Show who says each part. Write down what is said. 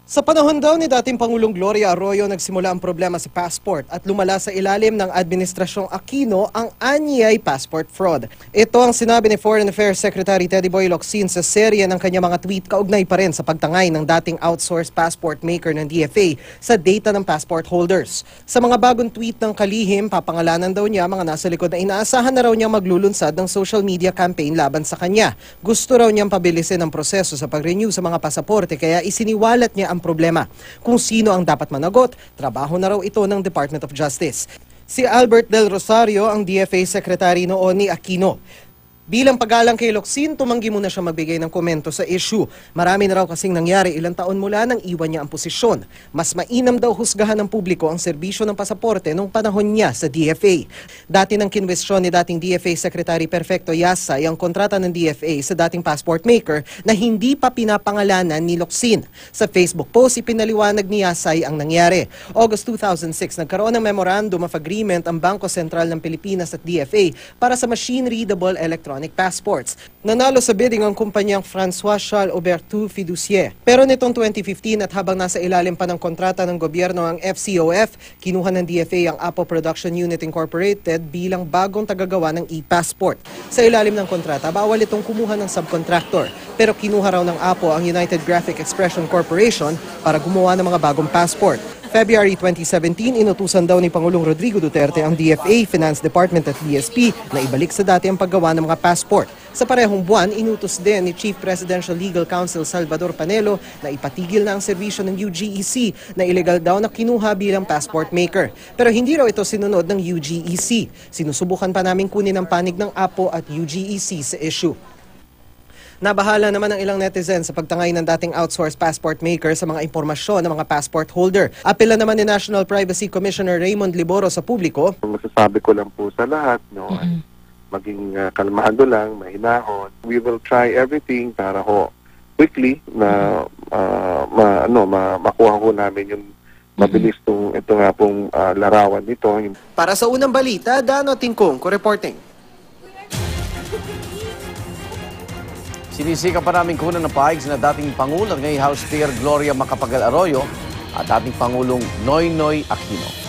Speaker 1: Sa panahon daw ni dating Pangulong Gloria Arroyo, nagsimula ang problema sa passport at lumala sa ilalim ng Administrasyong Aquino ang anyay passport fraud. Ito ang sinabi ni Foreign Affairs Secretary Teddy Boy Locsin sa serye ng kanyang mga tweet kaugnay pa rin sa pagtangay ng dating outsourced passport maker ng DFA sa data ng passport holders. Sa mga bagong tweet ng kalihim, papangalanan daw niya mga nasa likod na inaasahan na raw niya maglulunsad ng social media campaign laban sa kanya. Gusto raw niyang pabilisin ang proseso sa pag-renew sa mga pasaporte kaya isiniwalat niya ang problema. Kung sino ang dapat managot, trabaho na raw ito ng Department of Justice. Si Albert Del Rosario, ang DFA Secretary noon ni Aquino. Bilang paggalang kay Locsin, tumanggi muna siya magbigay ng komento sa issue. Marami na raw kasing nangyari ilang taon mula nang iwan niya ang posisyon. Mas mainam daw husgahan ng publiko ang serbisyo ng pasaporte nung panahon niya sa DFA. Dati nang kinwestiyon ni dating DFA Secretary Perfecto Yasay ang kontrata ng DFA sa dating passport maker na hindi pa pinapangalanan ni Locsin. Sa Facebook post, ipinaliwanag ni Yasay ang nangyari. August 2006, nagkaroon ng Memorandum of Agreement ang Bangko Sentral ng Pilipinas at DFA para sa machine-readable electronic passports. Nanalo sa bidding ang kumpanyang François Charles Aubertu Fiduciaire. Pero nitong 2015 at habang nasa ilalim pa ng kontrata ng gobyerno ang FCOF, kinuha ng DFA ang Apo Production Unit Incorporated bilang bagong tagagawa ng e-passport. Sa ilalim ng kontrata, bawal itong kumuha ng subcontractor. Pero kinuha raw ng Apo ang United Graphic Expression Corporation para gumawa ng mga bagong passport. February 2017, inutusan daw ni Pangulong Rodrigo Duterte ang DFA, Finance Department at DSP na ibalik sa dati ang paggawa ng mga passport. Sa parehong buwan, inutos din ni Chief Presidential Legal Counsel Salvador Panelo na ipatigil na ang serbisyo ng UGEC na illegal daw na kinuha bilang passport maker. Pero hindi raw ito sinunod ng UGEC. Sinusubukan pa namin kunin ang panig ng APO at UGEC sa issue. Nabahala naman ng ilang netizens sa pagtangay ng dating outsourced passport maker sa mga impormasyon ng mga passport holder. Apela naman ni National Privacy Commissioner Raymond Liboro sa publiko.
Speaker 2: Masasabi ko lang po sa lahat, maging kalmado lang, mahinahon. We will try everything para quickly na makuha ko namin yung mabilis ito nga pong larawan nito.
Speaker 1: Para sa unang balita, Dano Tingkong, reporting.
Speaker 3: Sinisika pa namin kunan ng paig na dating Pangulo ngayong House Speaker Gloria Macapagal Arroyo at dating Pangulong Noynoy Aquino.